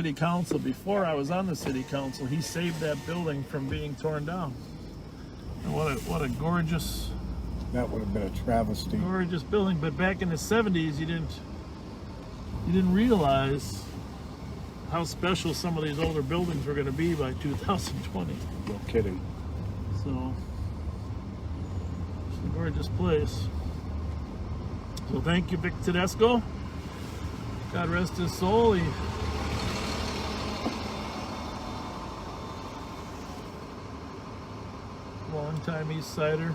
City council, before I was on the city council, he saved that building from being torn down. And what a gorgeous, That would have been a travesty. gorgeous building. But back in the 70s, you didn't realize how special some of these older buildings were going to be by 2020. No kidding. So it's a gorgeous place. So thank you, Vic Tedesco. God rest his soul. He long-time East Sider.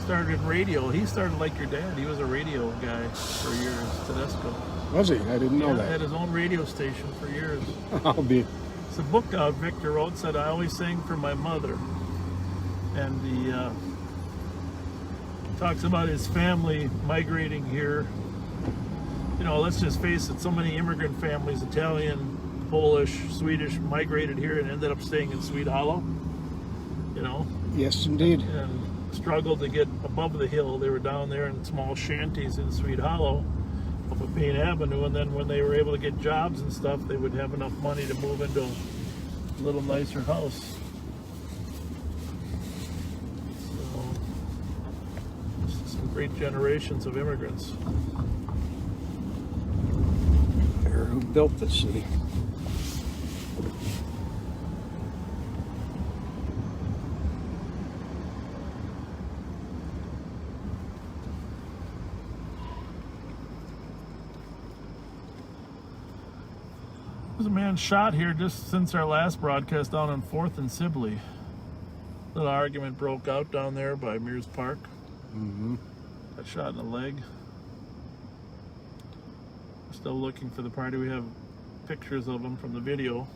Started in radio. He started like your dad. He was a radio guy for years, Tedesco. Was he? I didn't know Yeah, that. had his own radio station for years. I'll be. It's a book Victor wrote, said, I always sang for my mother. And he talks about his family migrating here. You know, let's just face it, so many immigrant families, Italian, Polish, Swedish, migrated here and ended up staying in Sweet Hollow. You know? Yes, indeed. And struggled to get above the hill. They were down there in small shanties in Sweet Hollow up at Payne Avenue, and then when they were able to get jobs and stuff, they would have enough money to move into a little nicer house. So, some great generations of immigrants. Who built this city? There's a man shot here just since our last broadcast down on 4th and Sibley. Little argument broke out down there by Mears Park. Mm-hmm. Got shot in the leg. We're still looking for the party. We have pictures of them from the video.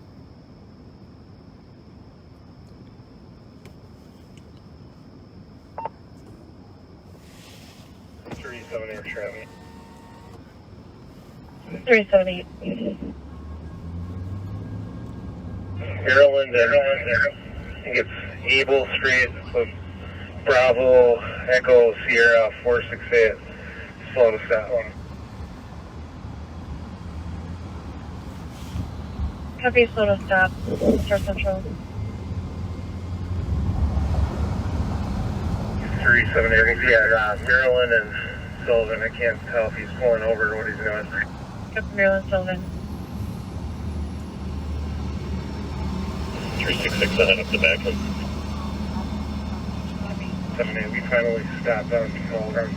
Maryland. 378. Maryland, I think it's Able Street, so Bravo, Echo, Sierra, 468, slow to stop. Copy, slow to stop. Start Central. 378, yeah, Maryland and Sullivan, I can't tell if he's pulling over or what he's doing. Copy, Maryland, Sullivan. 366, head up the back. 78, we finally stopped on Sullivan.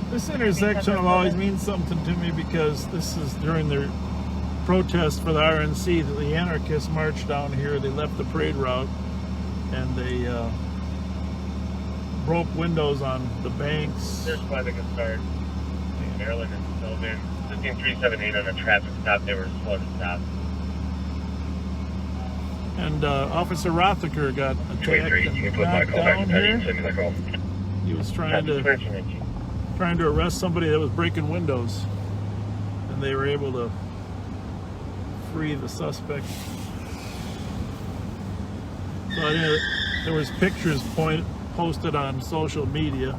This intersection will always mean something to me because this is during the protest for the RNC that the anarchists marched down here. They left the parade route and they broke windows on the banks. There's why they could start in Maryland and Sullivan. 15378 on a traffic stop, they were slow to stop. And Officer Rothaker got attacked and knocked down here. He was trying to arrest somebody that was breaking windows, and they were able to free the suspect. So I think there was pictures posted on social media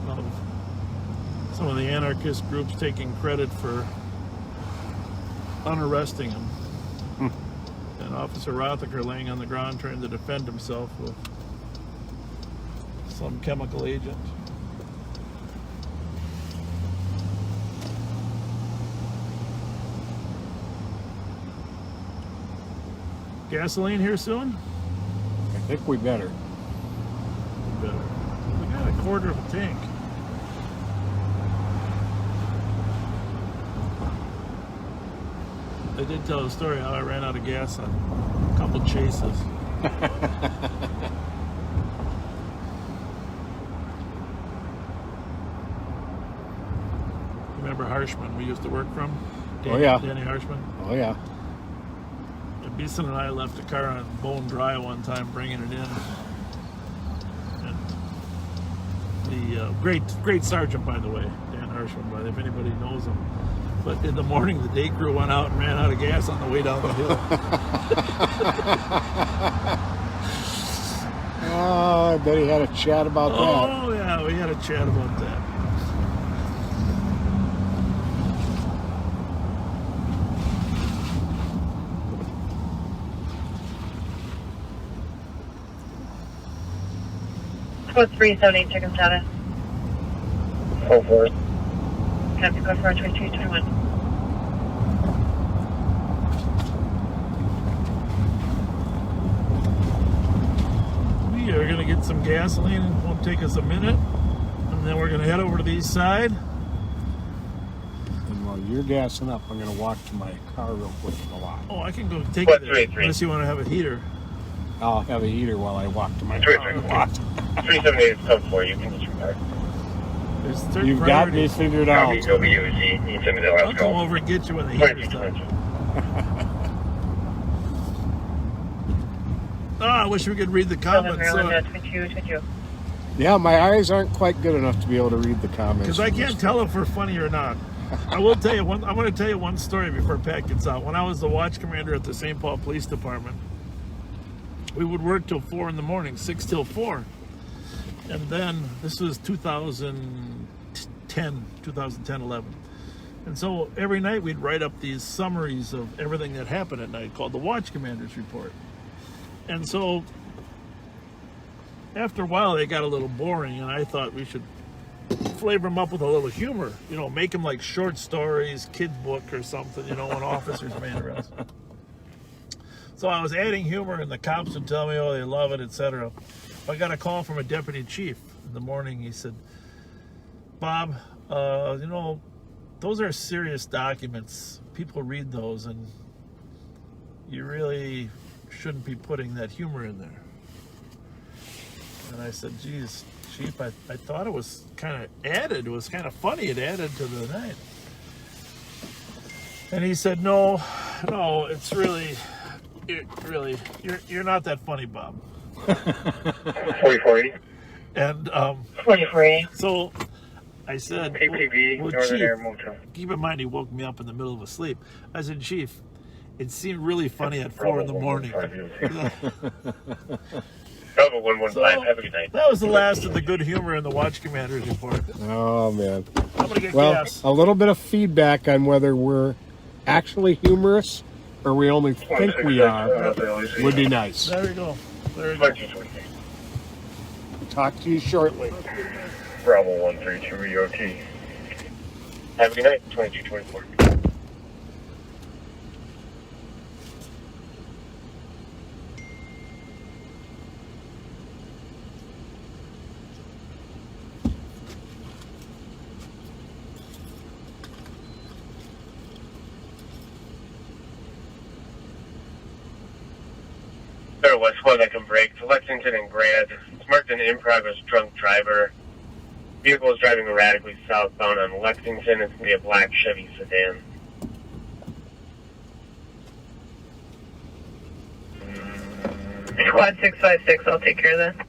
of some of the anarchist groups taking credit for unarresting him. And Officer Rothaker laying on the ground trying to defend himself with some chemical agent. Gasoline here soon? I think we better. We better. We got a quarter of a tank. I did tell the story how I ran out of gas on a couple chases. Remember Harshman we used to work from? Oh, yeah. Danny Harshman. Oh, yeah. Beeson and I left the car on bone dry one time bringing it in. And the great sergeant, by the way, Dan Harshman, by the way, if anybody knows him. But in the morning, the day crew went out and ran out of gas on the way down the hill. Oh, I bet he had a chat about that. Oh, yeah, we had a chat about that. Code 378, chicken status. Go for it. Copy, code 42221. We are going to get some gasoline. It won't take us a minute. And then we're going to head over to the east side. And while you're gassing up, I'm going to walk to my car real quick in the lot. Oh, I can go take What, it there, 383? unless you want to have a heater. I'll have a heater while I walk to my car in the lot. 378 is come for you. You can disregard. There's third You've got me priorities. figured out. Copy, WZ. You send me the I'll last come call. over and get you when the heater's done. 2222. Oh, I wish we could read the Southern comments. Maryland, 2222. Yeah, my eyes aren't quite good enough to be able to read the comments. Because I can't tell if we're funny or not. I will tell you one. I'm going to tell you one story before Pat gets out. When I was the watch commander at the St. Paul Police Department, we would work till 4 in the morning, 6 till 4. And then this was 2010, 11. And so every night we'd write up these summaries of everything that happened at night called the Watch Commander's Report. And so after a while they got a little boring, and I thought we should flavor them up with a little humor, you know, make them like short stories, kid book or something, you know, when officers made arrests. So I was adding humor, and the cops would tell me, oh, they love it, etc. I got a call from a deputy chief in the morning. He said, Bob, you know, those are serious documents. People read those, and you really shouldn't be putting that humor in there. And I said, geez, Chief, I thought it was kind of added. It was kind of funny. It added to the night. And he said, no, it's really, you're not that funny, Bob. 4480. And 4480. so I said, PPV, well, Northern Chief, Air Motel. keep in mind he woke me up in the middle of a sleep. I said, Chief, it seemed really funny at 4 in the morning. Bravo 115, So, have a good night. that was the last of the good humor in the Watch Commander's Report. Oh, man. I'm going to get Well, gas. a little bit of feedback on whether we're actually humorous or we only think we are would be nice. There we go. There we go. Talk to you shortly. Bravo 132 EOT. Have a good night, 2224. There was one that can break to Lexington and Grant. It's marked an in progress drunk driver. Vehicle is driving erratically southbound on Lexington. It's going to be a black Chevy sedan. Squad 656, I'll take care of that.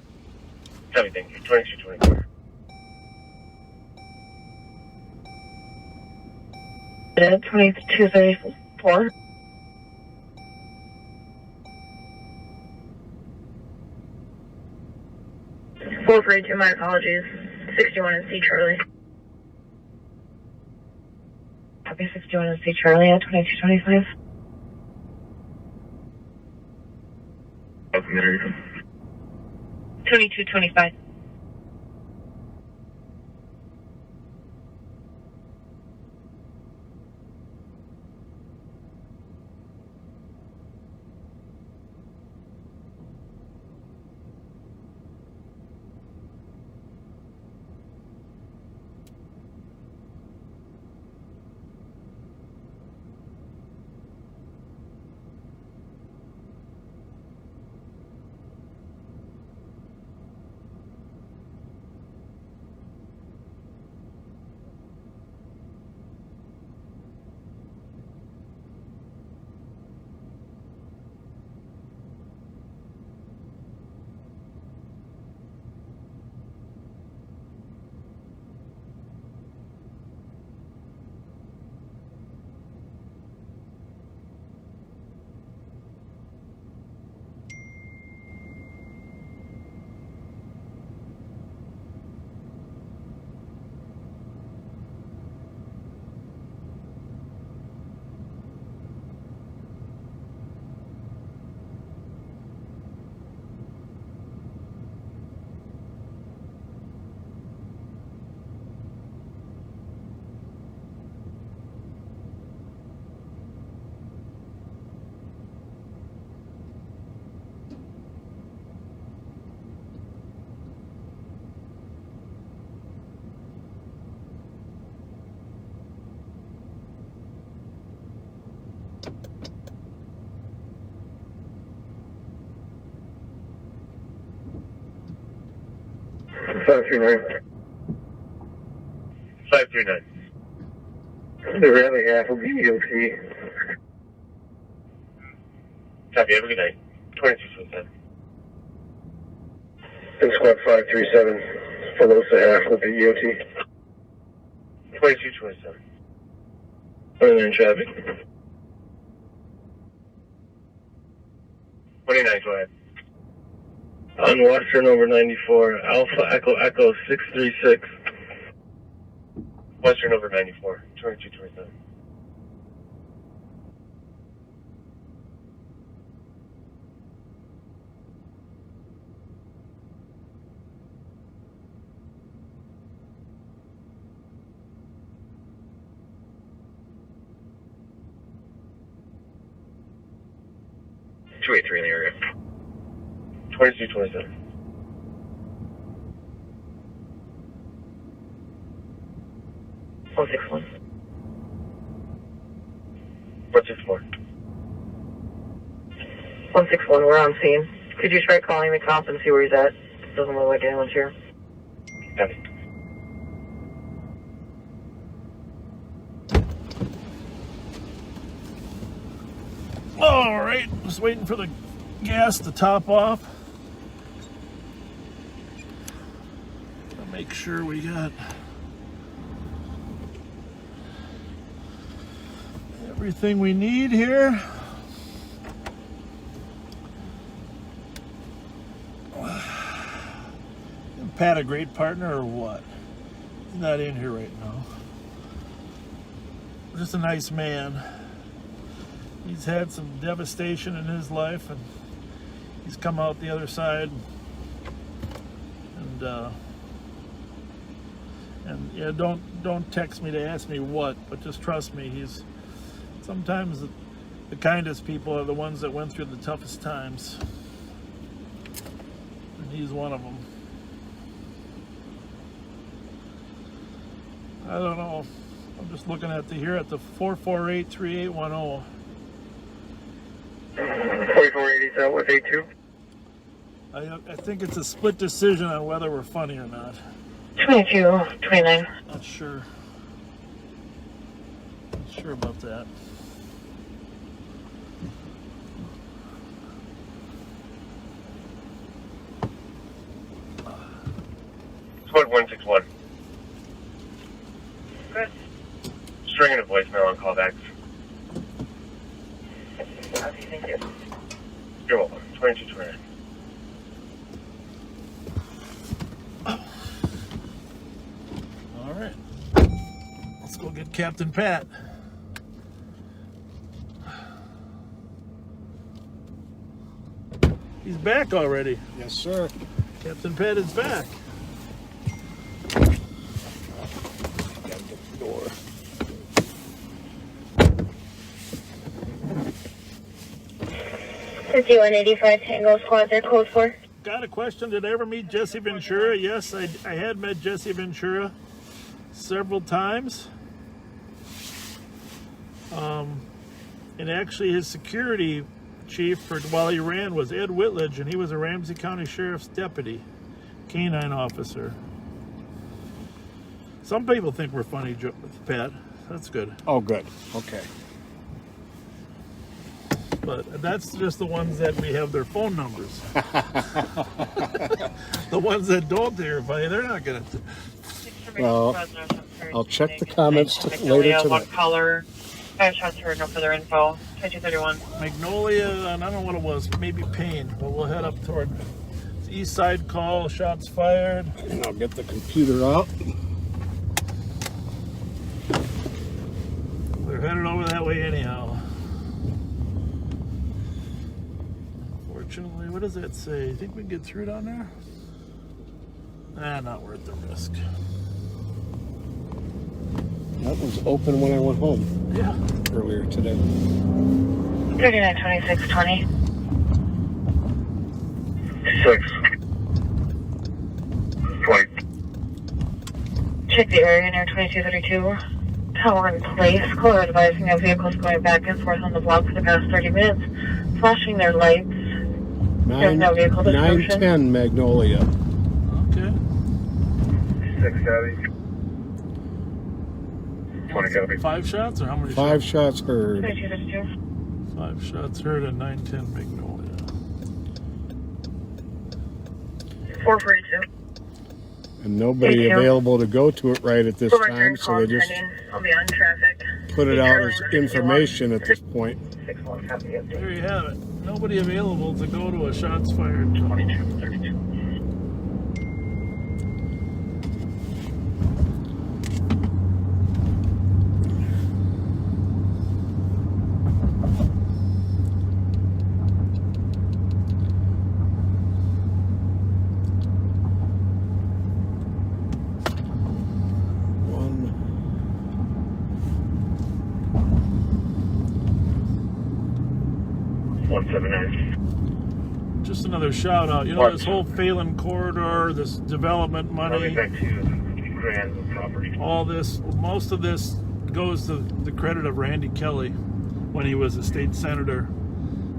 Chevy, thank you. 2224. 2234. Four for 82, my apologies. 61 and C Charlie. Copy 61 and C Charlie at 2225. Welcome, there you go. 2225. 539. 539. The rally half will be EOT. Copy, have a good night. 2227. And squad 537. Velosa half will be EOT. 2227. 29 traffic. 29, go ahead. On Western over 94, Alpha Echo Echo 636. Western over 94, 2227. Two 8-3 in the area. 2227. One 6-1. 164. 161, we're on scene. Could you try calling the cop and see where he's at? Doesn't look like anyone's here. Copy. All right, just waiting for the gas to top off. I'll make sure we got everything we need here. Isn't Pat a great partner or what? He's not in here right now. Just a nice man. He's had some devastation in his life, and he's come out the other side. And yeah, don't text me to ask me what, but just trust me. He's sometimes the kindest people are the ones that went through the toughest times, and he's one of them. I don't know. I'm just looking at here at the 448-3810. 4480 out with 82. I think it's a split decision on whether we're funny or not. 2229. Not sure. Not sure about that. Squad 161. Good. Stringing a voicemail on callbacks. Okay, thank you. You're welcome. 2229. All right. Let's go get Captain Pat. He's back already. Yes, sir. Captain Pat is back. Gotta get the door. $5185 Tango Squad, they're code 4. Got a question. Did I ever meet Jesse Ventura? Yes, I had met Jesse Ventura several times. And actually his security chief while he ran was Ed Whitledge, and he was a Ramsey County Sheriff's deputy, canine officer. Some people think we're funny, Pat. That's good. Oh, good. Okay. But that's just the ones that we have their phone numbers. The ones that don't hear funny, they're not going to. Well, I'll check the comments later tonight. One caller. 5 shots heard, no further info. 2231. Magnolia, and I don't know what it was, maybe Payne, but we'll head up toward the east side call, shots fired. And I'll get the computer out. They're headed over that way anyhow. Unfortunately, what does that say? You think we can get through down there? Not worth the risk. That was open when I went home. Yeah. Earlier today. 392620. 6. 20. Check the area near 2232. Tower in place. Caller advising of vehicles going back and forth on the block for the past 30 minutes. Flashing their lights. There's no vehicle description. 910 Magnolia. Okay. 6 copy. 20 copy. 5 shots or how many? 5 shots? shots heard. 2232. 5 shots heard at 910 Magnolia. 442. And nobody Thank you. available to go to it right at this Full time, return so call they just pending. I'll be on traffic. put it out as Return information at this point. 61 copy. There you have it. Nobody available to go to a shots fired call. 2232. One. 179. Just another shout out. You know, this whole Phelan corridor, this development money, Back to Grand property. all this, most of this goes to the credit of Randy Kelly when he was a state senator.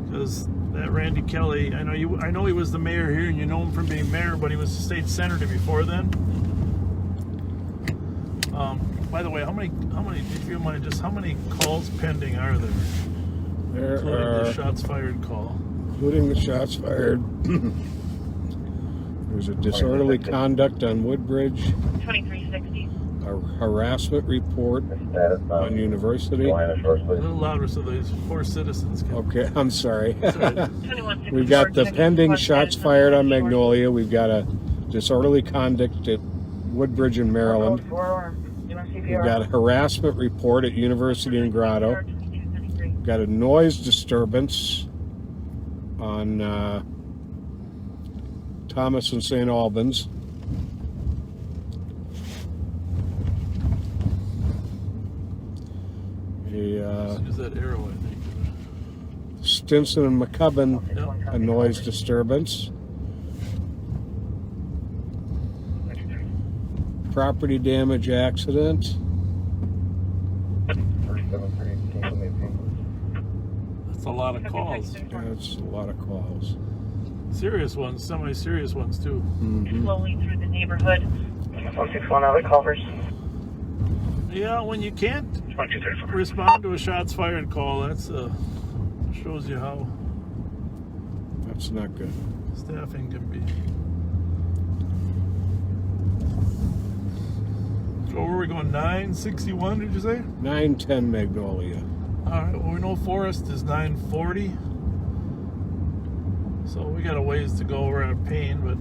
Because that Randy Kelly, I know he was the mayor here, and you know him from being mayor, but he was a state senator before then. By the way, how many? If you mind, just how many calls pending are there? There Including the are, shots fired call. including the shots fired. There's a disorderly conduct on Woodbridge, 2360. a harassment report on University. A little louder so these poor citizens can. Okay, I'm sorry. That's all right. 2164. We've got the pending shots fired on Magnolia. We've got a disorderly conduct at Woodbridge in Maryland. We've got a harassment report at University in Grotto. We've got a noise disturbance on Thomas and St. Albans. Use that arrow, I think. Stinson and McCubbin, Yep. a noise disturbance. Property damage accident. That's a lot of calls. That's a lot of calls. Serious ones, semi-serious ones too. Mhm. Slowly through the neighborhood. 161 other covers. Yeah, when you can't 2234. respond to a shots fired call, that's shows you how That's not good. staffing can be. So where are we going? 961? Did you say? 910 Magnolia. All right. Well, we know Forest is 940, so we got a ways to go. We're at Payne, but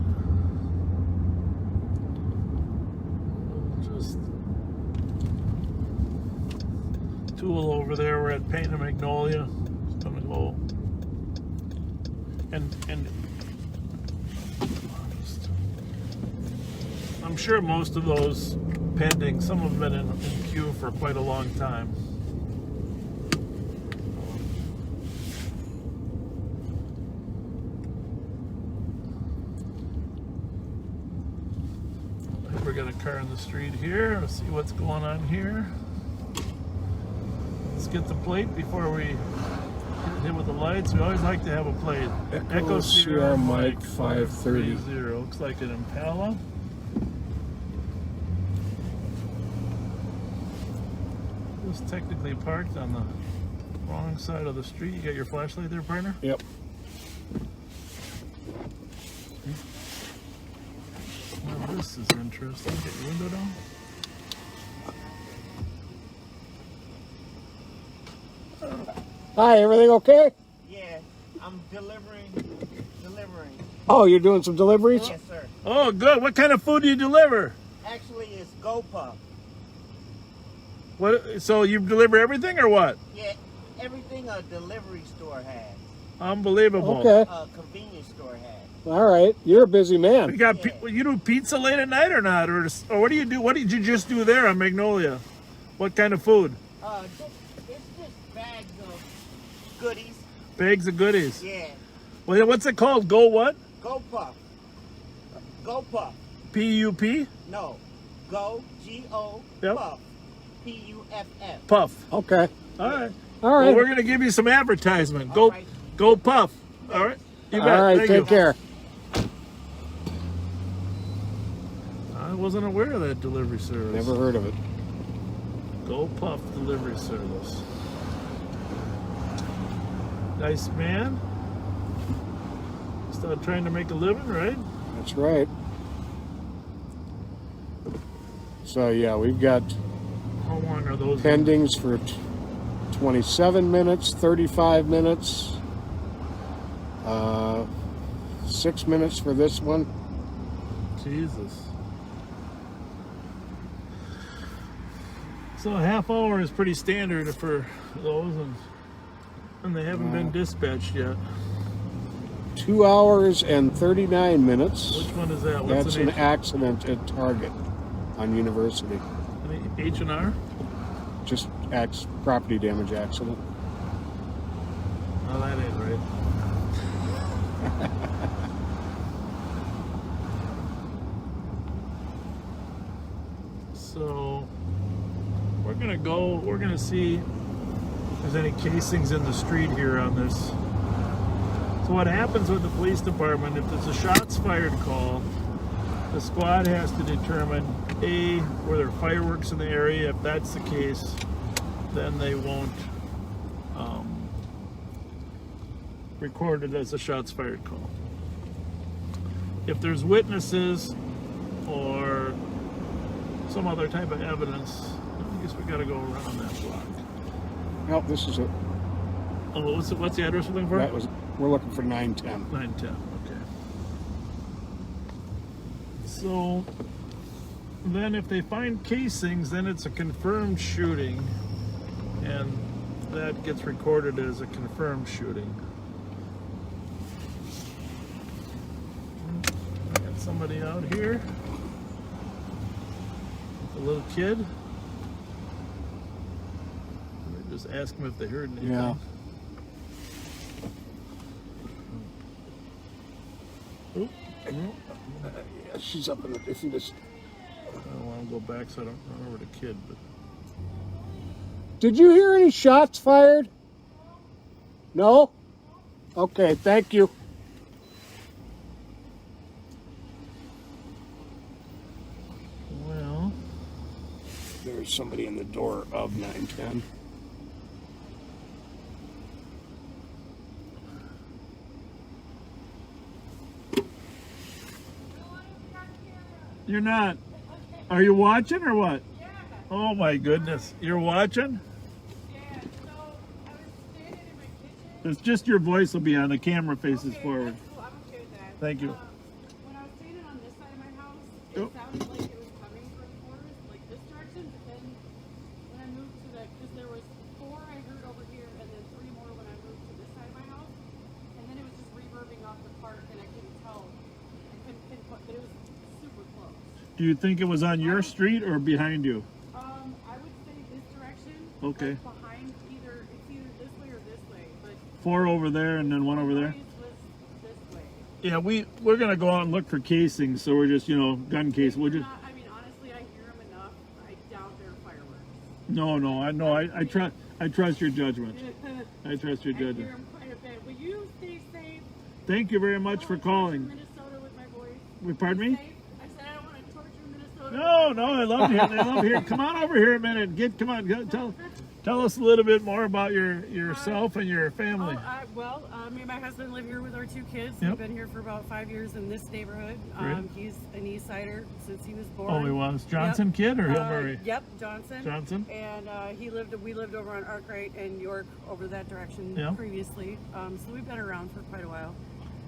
we'll just tool over there. We're at Payne and Magnolia. It's gonna go and I'm sure most of those pending. Some have been in queue for quite a long time. We're gonna car in the street here. Let's see what's going on here. Let's get the plate before we get hit with the lights. We always like to have a plate. Echo Sierra Mike 530. Looks like an Impala. It was technically parked on the wrong side of the street. You got your flashlight there, partner? Yep. Well, this is interesting. Get your window down. Hi, everything okay? Yeah, I'm delivering. Oh, you're doing some deliveries? Yes, sir. Oh, good. What kind of food do you deliver? Actually, it's GoPuff. What? So you deliver everything or what? Yeah, everything a delivery store has, Unbelievable. Okay. a convenience store has. All right. You're a busy You man. got Yeah. you do pizza late at night or not, or what do you do? What did you just do there on Magnolia? What kind of food? It's just bags of goodies. Bags of goodies. Yeah, Well, what's it called? Go what? GoPuff. GoPuff. P-U-P? No, Go G-O Yep. Puff. P-U-F-F. Puff. Okay. All right. All Well, right. we're gonna give you some advertisement. All Go, right. go Puff. All right. You bet. All right. Thank Take you. care. We'll wasn't aware of that delivery service. Never heard of it. Go Puff delivery service. Nice man. Still trying to make a living, right? That's right. So yeah, we've got How long are those? pendings for 27 minutes, 35 minutes, 6 minutes for this one. Jesus. So a half hour is pretty standard for those, and they haven't been dispatched yet. 2 hours and 39 minutes. Which one is that? That's an H- accident at Target on University. an H&R? Just property damage accident. Oh, that ain't right. So we're gonna see if there's any casings in the street here on this. So what happens with the police department, if there's a shots fired call, the squad has to determine A, were there fireworks in the area. If that's the case, then they won't record it as a shots fired call. If there's witnesses or some other type of evidence, I guess we gotta go around that block. Well, this is it. Oh, what's the address we're looking for? We're looking for 910. 910, okay. So then if they find casings, then it's a confirmed shooting, and that gets recorded as a confirmed shooting. Got somebody out here, a little kid. Just ask them if they heard anything. Yeah. Oop. Yeah, she's up in the. If you just. I don't want to go back so I don't run over the kid, but Did you hear any shots fired? No? Okay, thank you. well, There's somebody in the door of 910. you're not. Are you watching or what? Yeah. Oh my goodness, you're watching? Yeah, so I was standing in my kitchen. It's just your voice will be on. The camera faces forward. That's cool. I'm okay with that. Thank you. When I was standing on this side of my house, it Yep. sounded like it was coming from corners, like this direction. But then when I moved to that, because there was 4 I heard over here, and then 3 more when I moved to this side of my house, and then it was just reverbing off the park, and I couldn't tell. I couldn't pinpoint, but it was super close. Do you think it was on your street or behind you? I would say this direction. Okay. But behind it's either this way or this way, but 4 over there and then 1 over there. noise was this way. Yeah, we're gonna go out and look for casings. So we're just gun case. We'll just I mean, honestly, I hear them enough. I doubt they're fireworks. no. I know. I trust your judgment. I trust your I hear judgment. them quite a bit. Will you stay safe? Thank you very much for calling. Minnesota with my voice. Pardon me? Safe? I said I don't want to torture Minnesota. No, I love hearing. I love hearing. Come on over here a minute. Come on. Tell us a little bit more about yourself and your family. Me and my husband live here with our 2 kids. Yep. We've been here for about 5 years in this neighborhood. Great. He's an East Sider since he was born. Oh, he was Johnson kid or Hill Murray? Yep, Johnson. Johnson. And we lived over on Arkwright and York over that direction Yeah. previously. So we've been around for quite a while.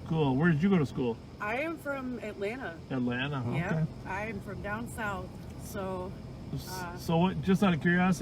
Cool. Where did you go to school? I am from Atlanta. Atlanta. Okay. Yeah, I am from down south. So So what? Just out of curiosity.